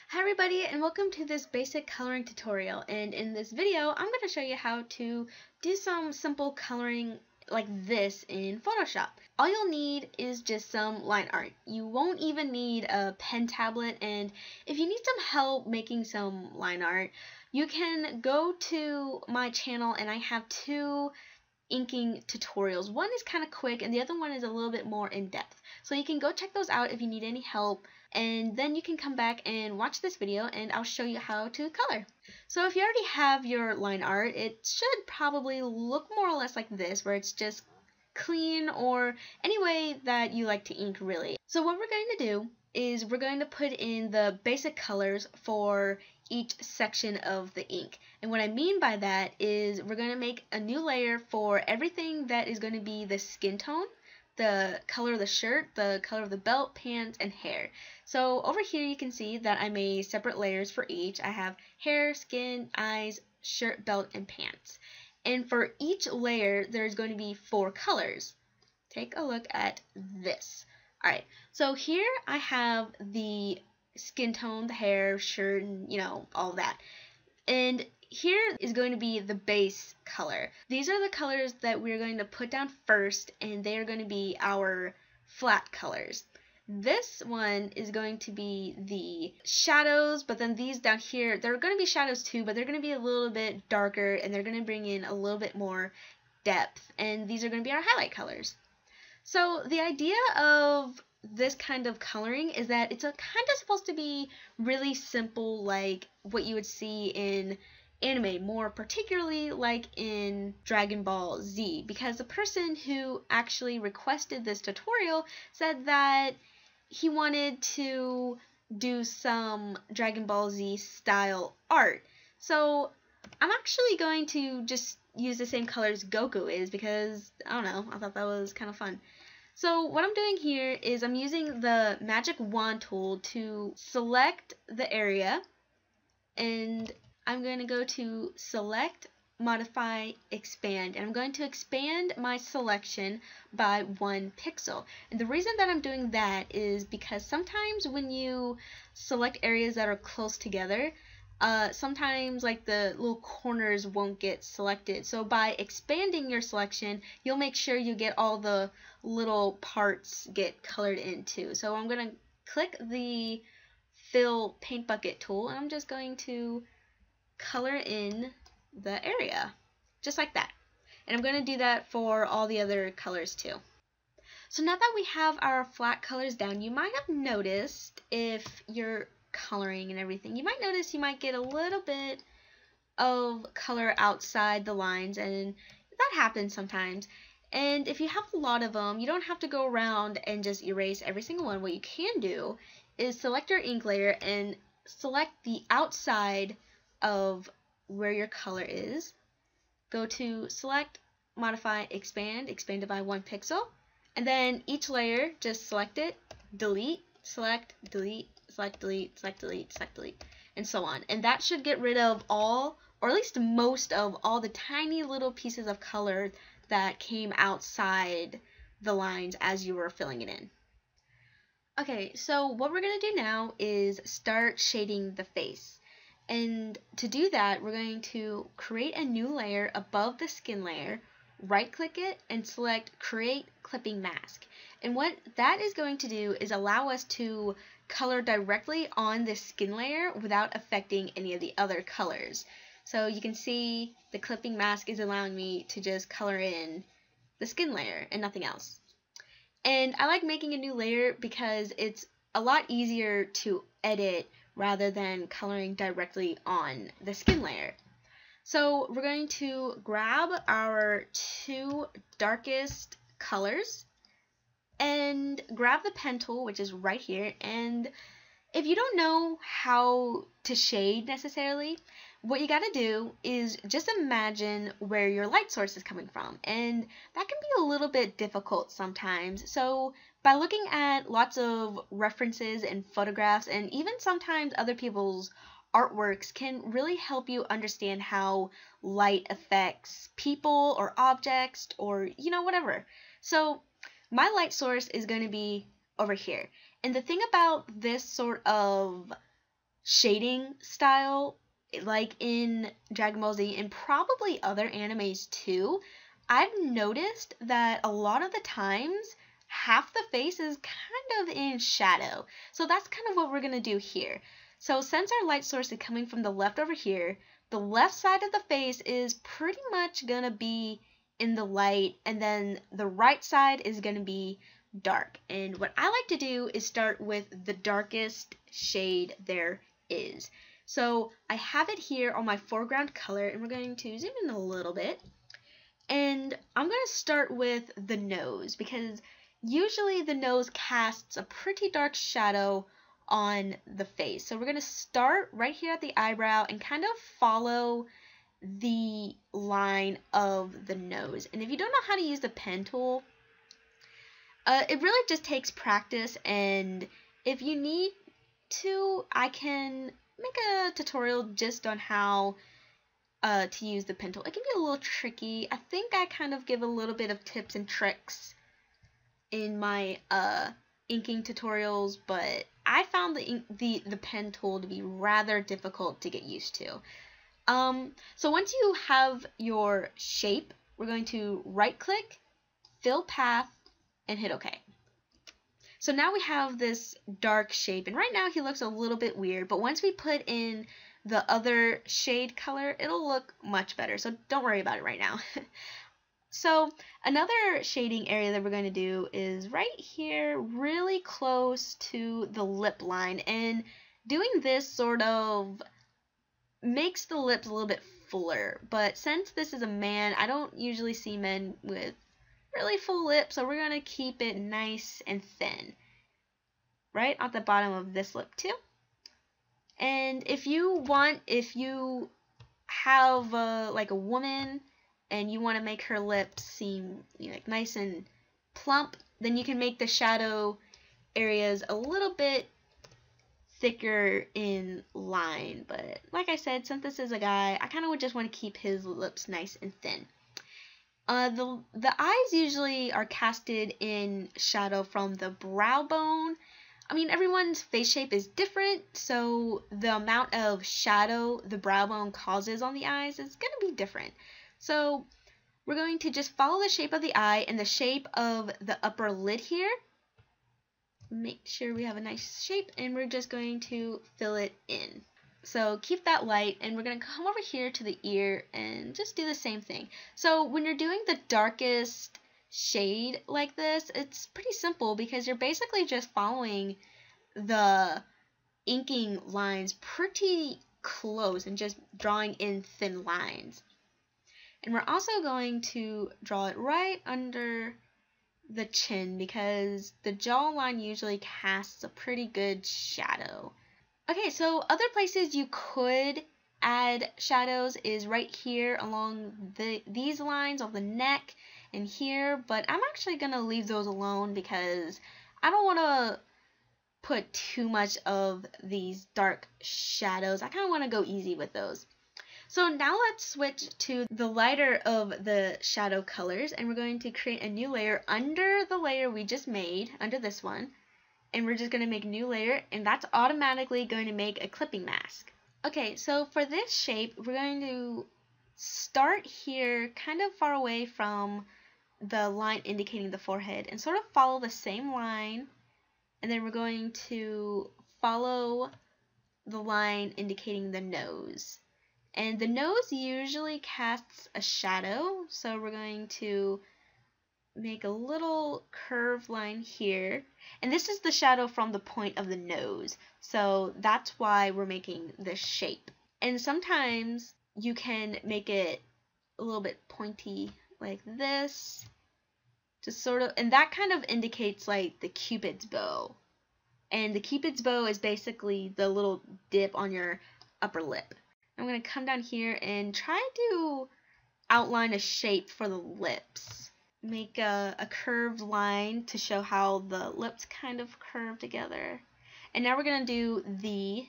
Hi everybody, and welcome to this basic coloring tutorial. And in this video I'm going to show you how to do some simple coloring like this in Photoshop. All you'll need is just some line art. You won't even need a pen tablet, and if you need some help making some line art, you can go to my channel and I have two inking tutorials. One is kind of quick and the other one is a little bit more in depth. So you can go check those out if you need any help, and then you can come back and watch this video and I'll show you how to color. So if you already have your line art, it should probably look more or less like this, where it's just clean or any way that you like to ink really. So what we're going to do is we're going to put in the basic colors for each section of the ink. And what I mean by that is we're going to make a new layer for everything that is going to be the skin tone, the color of the shirt, the color of the belt, pants, and hair. So over here you can see that I made separate layers for each. I have hair, skin, eyes, shirt, belt, and pants. And for each layer there's going to be 4 colors. Take a look at this. Alright, so here I have the skin tone, the hair, shirt, and all of that. And here is going to be the base color. These are the colors that we're going to put down first, and they are going to be our flat colors. This one is going to be the shadows, but then these down here, they're going to be shadows too, but they're going to be a little bit darker and they're going to bring in a little bit more depth, and these are going to be our highlight colors. So the idea of this kind of coloring is that it's kind of supposed to be really simple, like what you would see in anime, more particularly like in Dragon Ball Z, because the person who actually requested this tutorial said that he wanted to do some Dragon Ball Z style art. So I'm actually going to just use the same colors Goku is, because I don't know, I thought that was kind of fun. So what I'm doing here is I'm using the magic wand tool to select the area, and I'm going to go to select, modify, expand, and I'm going to expand my selection by 1 pixel. And the reason that I'm doing that is because sometimes when you select areas that are close together, sometimes like the little corners won't get selected. So by expanding your selection, you'll make sure you get all the little parts get colored in too. So I'm going to click the fill paint bucket tool, and I'm just going to color in the area just like that. And I'm going to do that for all the other colors too. So now that we have our flat colors down, you might have noticed, if you're coloring and everything, you might notice you might get a little bit of color outside the lines, and that happens sometimes. And if you have a lot of them, you don't have to go around and just erase every single one. What you can do is select your ink layer and select the outside of where your color is. Go to select, modify, expand, expand it by 1 pixel, and then each layer just select it, delete, select, delete, select, delete, select, delete, select, delete, and so on. And that should get rid of all, or at least most of, all the tiny little pieces of color that came outside the lines as you were filling it in. Okay, so what we're going to do now is start shading the face. And to do that, we're going to create a new layer above the skin layer, right click it, and select create clipping mask. And what that is going to do is allow us to color directly on the skin layer without affecting any of the other colors. So you can see the clipping mask is allowing me to just color in the skin layer and nothing else. And I like making a new layer because it's a lot easier to edit rather than coloring directly on the skin layer. So we're going to grab our 2 darkest colors and grab the pen tool, which is right here. And if you don't know how to shade necessarily, what you gotta do is just imagine where your light source is coming from, and that can be a little bit difficult sometimes. So by looking at lots of references and photographs, and even sometimes other people's artworks, can really help you understand how light affects people or objects or whatever. So my light source is going to be over here. And the thing about this sort of shading style like in Dragon Ball Z and probably other animes too, I've noticed that a lot of the times half the face is kind of in shadow. So that's kind of what we're going to do here. So since our light source is coming from the left over here, the left side of the face is pretty much going to be in the light, and then the right side is going to be dark. And what I like to do is start with the darkest shade there is. So I have it here on my foreground color, and we're going to zoom in a little bit. And I'm going to start with the nose, because usually the nose casts a pretty dark shadow on the face. So we're going to start right here at the eyebrow and kind of follow the line of the nose. And if you don't know how to use the pen tool, it really just takes practice, and if you need to, I can make a tutorial just on how to use the pen tool. It can be a little tricky. I think I kind of give a little bit of tips and tricks in my inking tutorials, but I found the pen tool to be rather difficult to get used to. So once you have your shape, we're going to right click, fill path, and hit OK. So now we have this dark shape, and right now he looks a little bit weird, but once we put in the other shade color, it'll look much better, so don't worry about it right now. So another shading area that we're going to do is right here, really close to the lip line, and doing this sort of makes the lips a little bit fuller, but since this is a man, I don't usually see men with really full lips, so we're going to keep it nice and thin right at the bottom of this lip too. And if you have like a woman and you want to make her lips seem, you know, like nice and plump, then you can make the shadow areas a little bit thicker in line. But like I said, since this is a guy, I kind of would just want to keep his lips nice and thin. The eyes usually are casted in shadow from the brow bone. I mean, everyone's face shape is different, so the amount of shadow the brow bone causes on the eyes is going to be different. So we're going to just follow the shape of the eye and the shape of the upper lid here. Make sure we have a nice shape, and we're just going to fill it in. So keep that light, and we're going to come over here to the ear and just do the same thing. So when you're doing the darkest shade like this, it's pretty simple because you're basically just following the inking lines pretty close and just drawing in thin lines. And we're also going to draw it right under the chin because the jawline usually casts a pretty good shadow. Okay, so other places you could add shadows is right here along these lines of the neck and here, but I'm actually going to leave those alone because I don't want to put too much of these dark shadows. I kind of want to go easy with those. So now let's switch to the lighter of the shadow colors, and we're going to create a new layer under the layer we just made, under this one. And we're just going to make a new layer, and that's automatically going to make a clipping mask. Okay, so for this shape, we're going to start here kind of far away from the line indicating the forehead and sort of follow the same line, and then we're going to follow the line indicating the nose. And the nose usually casts a shadow, so we're going to make a little curved line here, and this is the shadow from the point of the nose, so that's why we're making this shape. And sometimes you can make it a little bit pointy like this, just sort of, and that kind of indicates like the Cupid's bow. And the Cupid's bow is basically the little dip on your upper lip. I'm going to come down here and try to outline a shape for the lips. Make a curved line to show how the lips kind of curve together. And now we're going to do the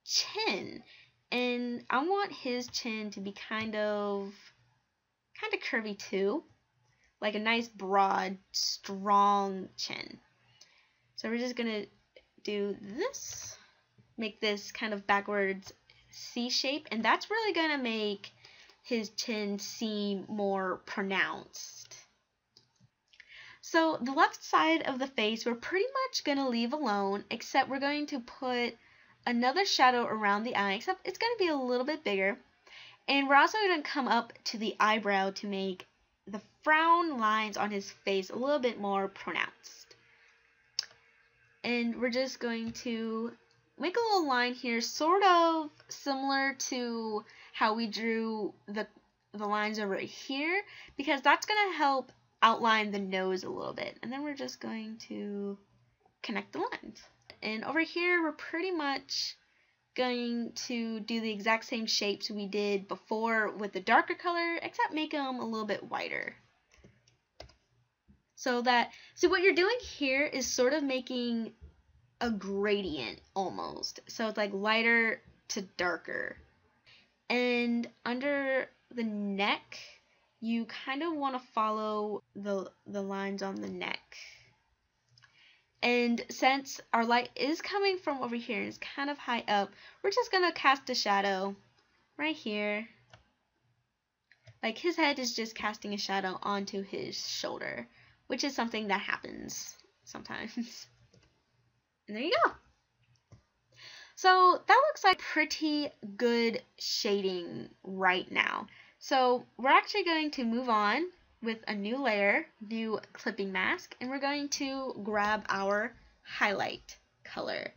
chin. And I want his chin to be kind of curvy too. Like a nice broad, strong chin. So we're just going to do this. make this kind of backwards C shape, and that's really going to make his chin seem more pronounced. So the left side of the face we're pretty much going to leave alone, except we're going to put another shadow around the eye, except it's going to be a little bit bigger. And we're also going to come up to the eyebrow to make the frown lines on his face a little bit more pronounced. And we're just going to make a little line here, sort of similar to how we drew the lines over here, because that's going to help outline the nose a little bit. And then we're just going to connect the lines. And over here, we're pretty much going to do the exact same shapes we did before with the darker color, except make them a little bit whiter. So what you're doing here is sort of making a gradient almost. So it's like lighter to darker. And under the neck, you kind of want to follow the lines on the neck. And since our light is coming from over here and it's kind of high up, we're just going to cast a shadow right here. Like his head is just casting a shadow onto his shoulder, which is something that happens sometimes. And there you go. So that looks like pretty good shading right now. So we're actually going to move on with a new layer, new clipping mask, and we're going to grab our highlight color.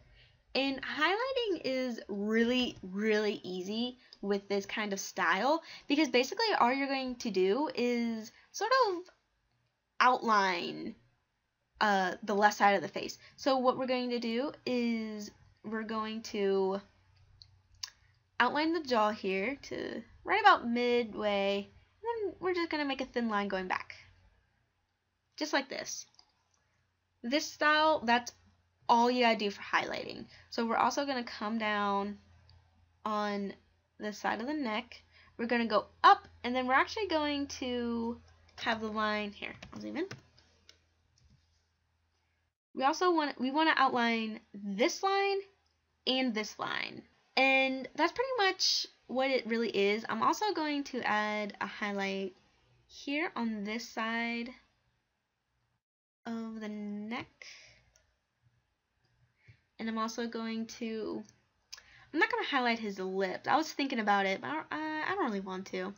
And highlighting is really, really easy with this kind of style, because basically all you're going to do is sort of outline the left side of the face. So what we're going to do is we're going to outline the jaw here to right about midway, and then we're just going to make a thin line going back. Just like this. This style, that's all you gotta do for highlighting. So we're also going to come down on the side of the neck. We're going to go up, and then we're actually going to have the line here. I'll zoom in. We also want to outline this line and this line. And that's pretty much what it really is. I'm also going to add a highlight here on this side of the neck. And I'm also going to, I'm not going to highlight his lips. I was thinking about it, but I don't really want to.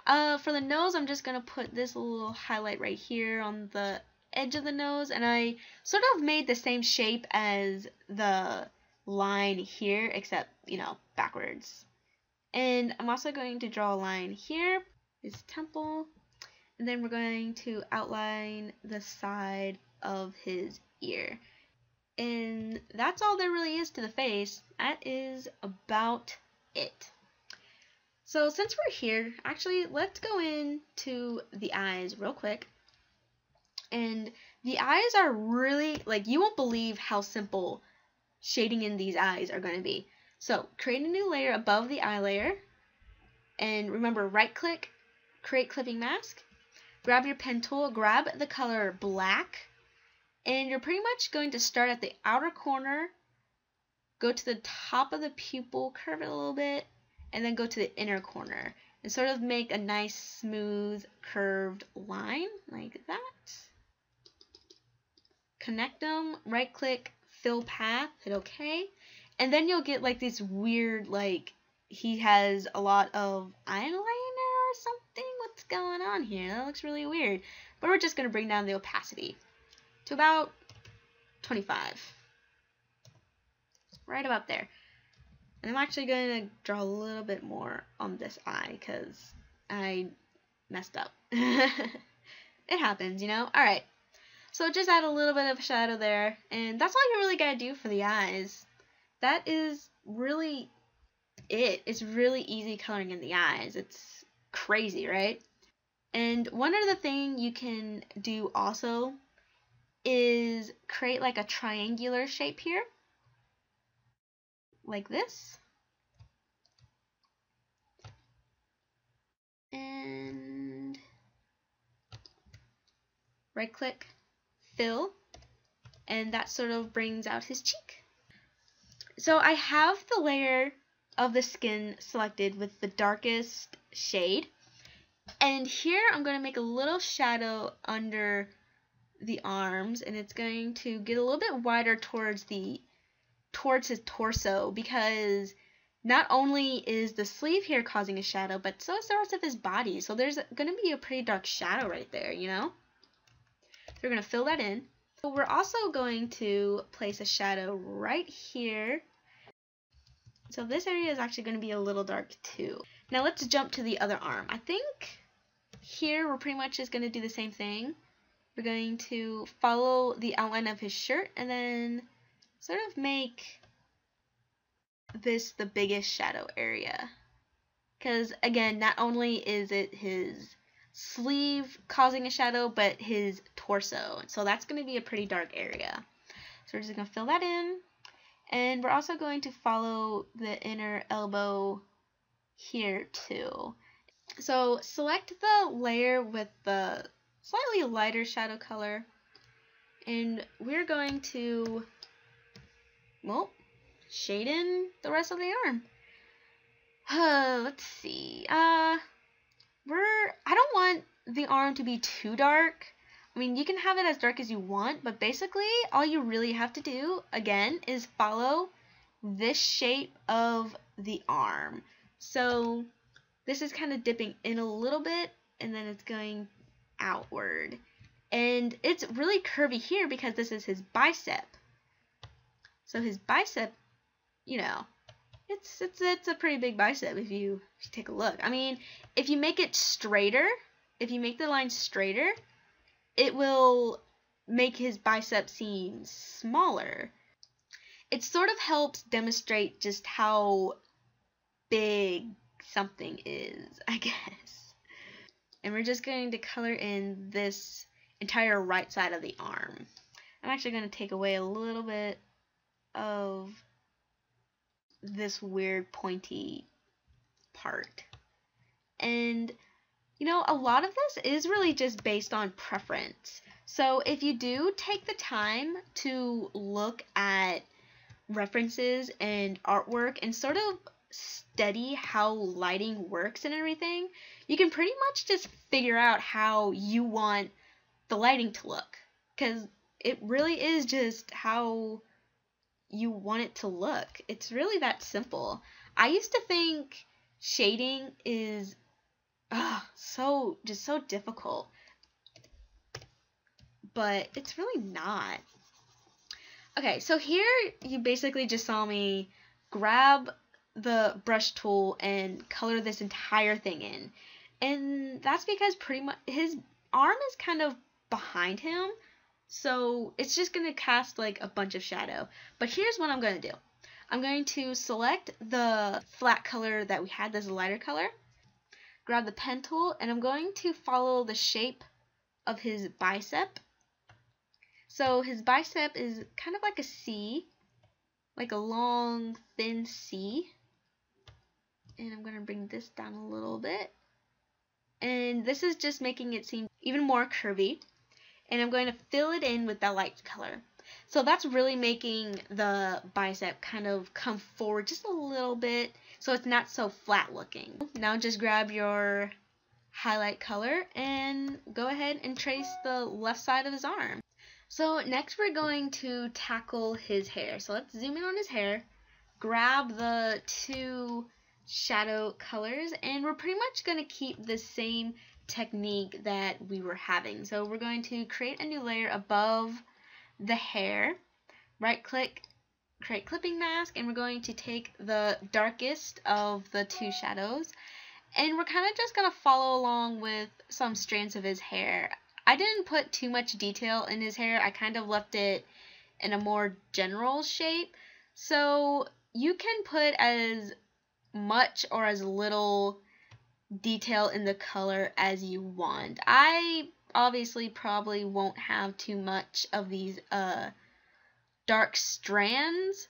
For the nose, I'm just going to put this little highlight right here on the edge of the nose, and I sort of made the same shape as the line here, except, you know, backwards. And I'm also going to draw a line here, his temple, and then we're going to outline the side of his ear. And that's all there really is to the face. That is about it. So since we're here, actually, let's go into the eyes real quick. And the eyes are really, like, you won't believe how simple shading in these eyes are going to be. So create a new layer above the eye layer, and remember, right click, create clipping mask, grab your pen tool, grab the color black, and you're pretty much going to start at the outer corner, go to the top of the pupil, curve it a little bit, and then go to the inner corner and sort of make a nice smooth curved line like that. Connect them, right click, fill path, hit OK, and then you'll get like this weird, like, he has a lot of eyeliner or something. What's going on here? That looks really weird. But we're just going to bring down the opacity to about 25. Right about there. And I'm actually going to draw a little bit more on this eye because I messed up. It happens, you know? Alright. So just add a little bit of shadow there, and that's all you really gotta do for the eyes. That is really it. It's really easy coloring in the eyes. It's crazy, right? And one other thing you can do also is create like a triangular shape here, like this. And right click, fill, and that sort of brings out his cheek. So I have the layer of the skin selected with the darkest shade. And here I'm going to make a little shadow under the arms, and it's going to get a little bit wider towards his torso, because not only is the sleeve here causing a shadow, but so is the rest of his body. So there's going to be a pretty dark shadow right there, you know? So we're going to fill that in. So we're also going to place a shadow right here. So this area is actually going to be a little dark too. Now let's jump to the other arm. I think here we're pretty much just going to do the same thing. We're going to follow the outline of his shirt and then sort of make this the biggest shadow area. Because again, not only is it his sleeve causing a shadow, but his torso. So that's going to be a pretty dark area. So we're just going to fill that in. And we're also going to follow the inner elbow here too. So select the layer with the slightly lighter shadow color, and we're going to, well, shade in the rest of the arm. Let's see. I don't want the arm to be too dark. I mean, you can have it as dark as you want, but basically all you really have to do, again, is follow this shape of the arm. So this is kind of dipping in a little bit, and then it's going outward. And it's really curvy here because this is his bicep. So his bicep, you know, it's a pretty big bicep if you take a look. I mean, if you make it straighter, if you make the line straighter, it will make his bicep seem smaller. It sort of helps demonstrate just how big something is, I guess. And we're just going to color in this entire right side of the arm. I'm actually going to take away a little bit of this weird pointy part. And you know, a lot of this is really just based on preference. So if you do take the time to look at references and artwork and sort of study how lighting works and everything, you can pretty much just figure out how you want the lighting to look. Because it really is just how you want it to look. It's really that simple. I used to think shading is so difficult, but it's really not. Okay, so here you basically just saw me grab the brush tool and color this entire thing in, and that's because pretty much his arm is kind of behind him, so it's just gonna cast like a bunch of shadow. But here's what I'm gonna do. I'm going to select the flat color that we had, this lighter color, grab the pen tool, and I'm going to follow the shape of his bicep. So his bicep is kind of like a C, like a long, thin C. And I'm going to bring this down a little bit. And this is just making it seem even more curvy. And I'm going to fill it in with that light color. So that's really making the bicep kind of come forward just a little bit, so it's not so flat looking. Now just grab your highlight color and go ahead and trace the left side of his arm. So next we're going to tackle his hair. So let's zoom in on his hair, grab the two shadow colors, and we're pretty much going to keep the same technique that we were having. So we're going to create a new layer above the hair, right click, create clipping mask, and we're going to take the darkest of the two shadows, and we're kind of just going to follow along with some strands of his hair. I didn't put too much detail in his hair. I kind of left it in a more general shape, so you can put as much or as little detail in the color as you want. I obviously probably won't have too much of these dark strands,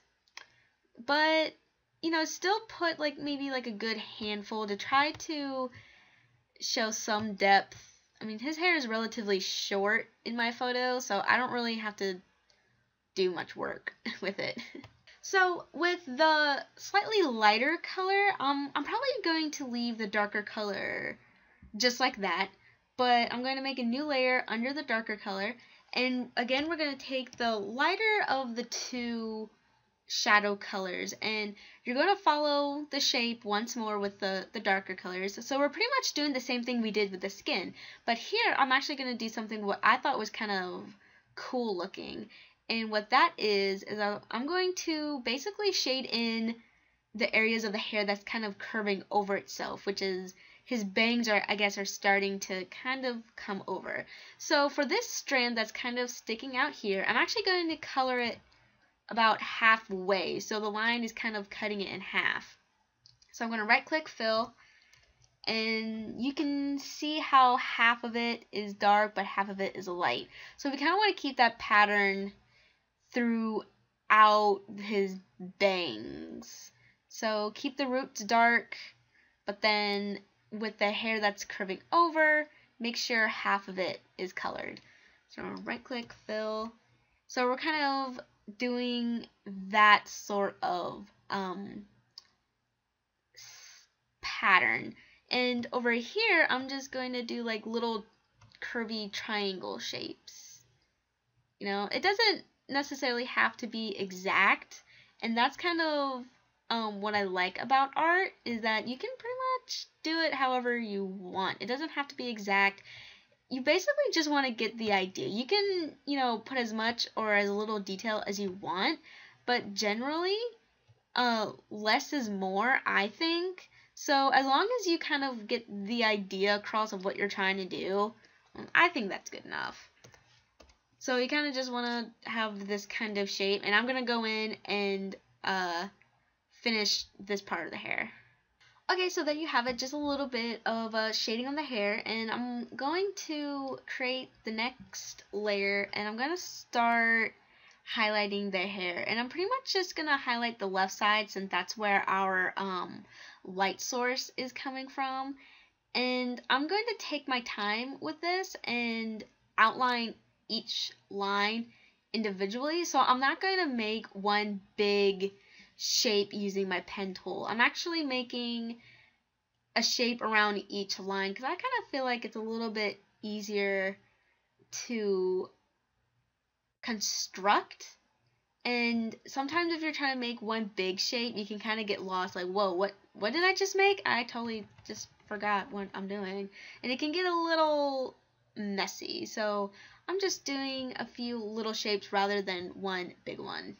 but you know, still put like maybe like a good handful to try to show some depth. I mean, his hair is relatively short in my photo, so I don't really have to do much work with it. So with the slightly lighter color, I'm probably going to leave the darker color just like that, but I'm going to make a new layer under the darker color, and again we're going to take the lighter of the two shadow colors, and you're going to follow the shape once more with the darker colors. So we're pretty much doing the same thing we did with the skin, but here I'm actually going to do something what I thought was kind of cool looking, and what that is I'm going to basically shade in the areas of the hair that's kind of curving over itself, which is his bangs are starting to kind of come over. So for this strand that's kind of sticking out here, I'm actually going to color it about halfway, so the line is kind of cutting it in half. So I'm going to right click fill, and you can see how half of it is dark but half of it is light. So we kind of want to keep that pattern throughout his bangs. So keep the roots dark, but then with the hair that's curving over, make sure half of it is colored. So right click fill. So we're kind of doing that sort of pattern, and over here I'm just going to do like little curvy triangle shapes. You know, it doesn't necessarily have to be exact, and that's kind of what I like about art, is that you can pretty much do it however you want. It doesn't have to be exact. You basically just want to get the idea. You can, you know, put as much or as little detail as you want, but generally, less is more, I think. So as long as you kind of get the idea across of what you're trying to do, I think that's good enough. So you kind of just want to have this kind of shape, and I'm going to go in and finish this part of the hair. Okay, so there you have it, just a little bit of shading on the hair, and I'm going to create the next layer, and I'm going to start highlighting the hair, and I'm pretty much just going to highlight the left side since that's where our light source is coming from, and I'm going to take my time with this and outline each line individually. So I'm not going to make one big shape using my pen tool. I'm actually making a shape around each line because I kind of feel like it's a little bit easier to construct, and sometimes if you're trying to make one big shape you can kind of get lost, like, whoa, what did I just make? I totally just forgot what I'm doing, and it can get a little messy. So I'm just doing a few little shapes rather than one big one.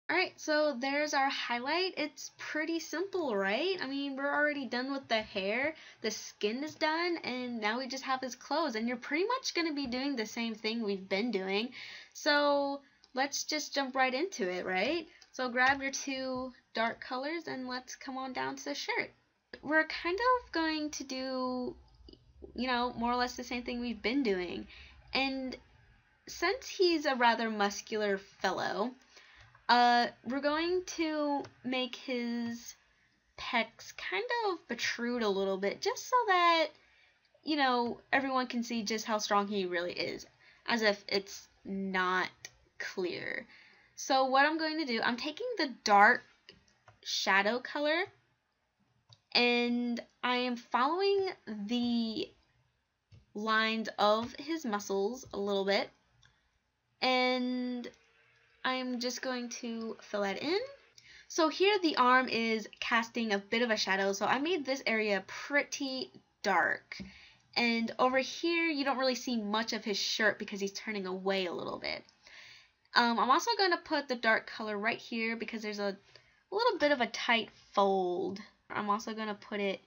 Alright, so there's our highlight. It's pretty simple, right? I mean, we're already done with the hair, the skin is done, and now we just have his clothes, and you're pretty much going to be doing the same thing we've been doing. So let's just jump right into it, right? So grab your two dark colors and let's come on down to the shirt. We're kind of going to do, you know, more or less the same thing we've been doing. And since he's a rather muscular fellow, we're going to make his pecs kind of protrude a little bit, just so that, you know, everyone can see just how strong he really is, as if it's not clear. So what I'm going to do, I'm taking the dark shadow color, and I am following the lines of his muscles a little bit, and I'm just going to fill that in. So here the arm is casting a bit of a shadow, so I made this area pretty dark. And over here you don't really see much of his shirt because he's turning away a little bit. I'm also going to put the dark color right here because there's a little bit of a tight fold. I'm also going to put it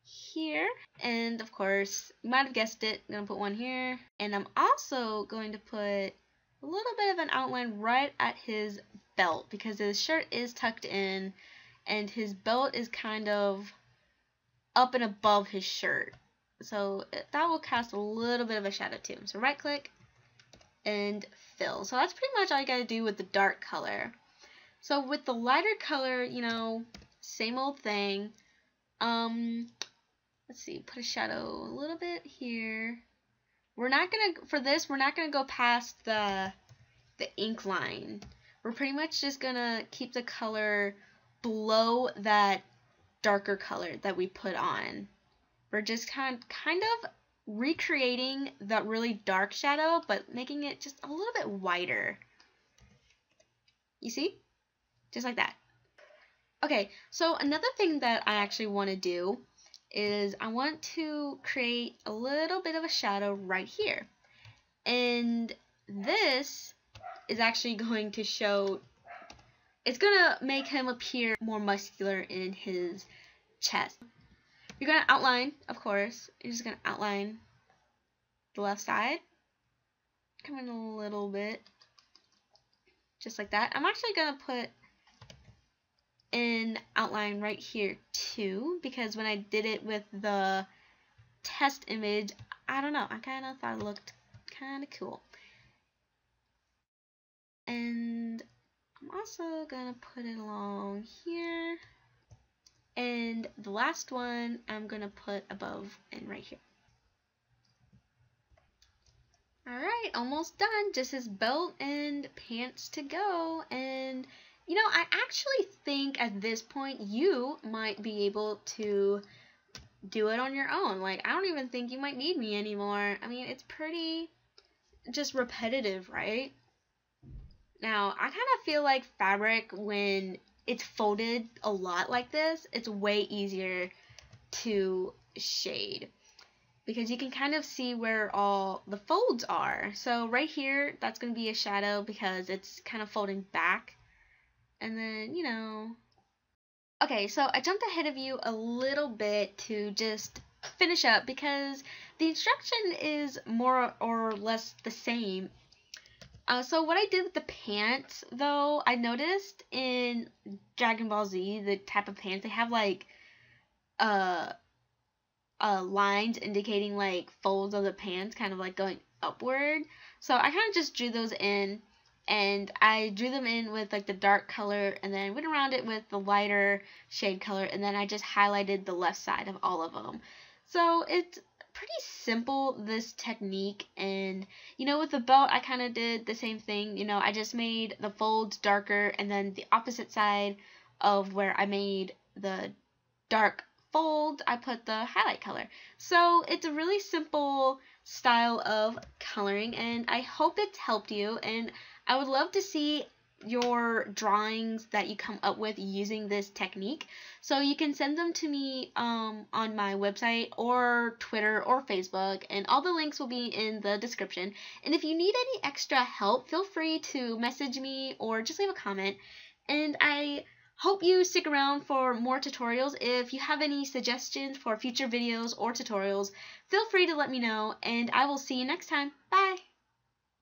here, and of course, you might have guessed it, I'm going to put one here. And I'm also going to put a little bit of an outline right at his belt because his shirt is tucked in and his belt is kind of up and above his shirt. So that will cast a little bit of a shadow too. So right click and fill. So that's pretty much all you gotta do with the dark color. So with the lighter color, you know, same old thing. Let's see, put a shadow a little bit here. We're not gonna go past the ink line. we're pretty much just gonna keep the color below that darker color that we put on. We're just kind of recreating that really dark shadow, but making it just a little bit whiter. You see? Just like that. Okay, so another thing that I actually want to do is I want to create a little bit of a shadow right here. And this is actually going to show, it's going to make him appear more muscular in his chest. You're going to outline, of course. You're just going to outline the left side. Come in a little bit. Just like that. I'm actually going to put an outline right here too, because when I did it with the test image, I don't know, I kind of thought it looked kind of cool. And I'm also going to put it along here. And the last one I'm going to put above and right here. Alright, almost done. Just his belt and pants to go. And, you know, I actually think at this point you might be able to do it on your own. Like, I don't even think you might need me anymore. I mean, it's pretty just repetitive, right? Now, I kind of feel like fabric, when it's folded a lot like this, it's way easier to shade, because you can kind of see where all the folds are. So right here, that's going to be a shadow because it's kind of folding back. And then, you know. Okay, so I jumped ahead of you a little bit to just finish up, because the instruction is more or less the same. So what I did with the pants, though, I noticed in Dragon Ball Z, the type of pants, they have like lines indicating like folds of the pants kind of like going upward. So I kind of just drew those in, and I drew them in with like the dark color, and then went around it with the lighter shade color, and then I just highlighted the left side of all of them. So it's pretty simple, this technique. And you know, with the belt, I kind of did the same thing. You know, I just made the folds darker, and then the opposite side of where I made the dark fold, I put the highlight color. So it's a really simple style of coloring, and I hope it's helped you, and I would love to see your drawings that you come up with using this technique. So you can send them to me on my website or Twitter or Facebook, and all the links will be in the description. And if you need any extra help, feel free to message me or just leave a comment. And I hope you stick around for more tutorials. If you have any suggestions for future videos or tutorials, feel free to let me know, and I will see you next time. Bye!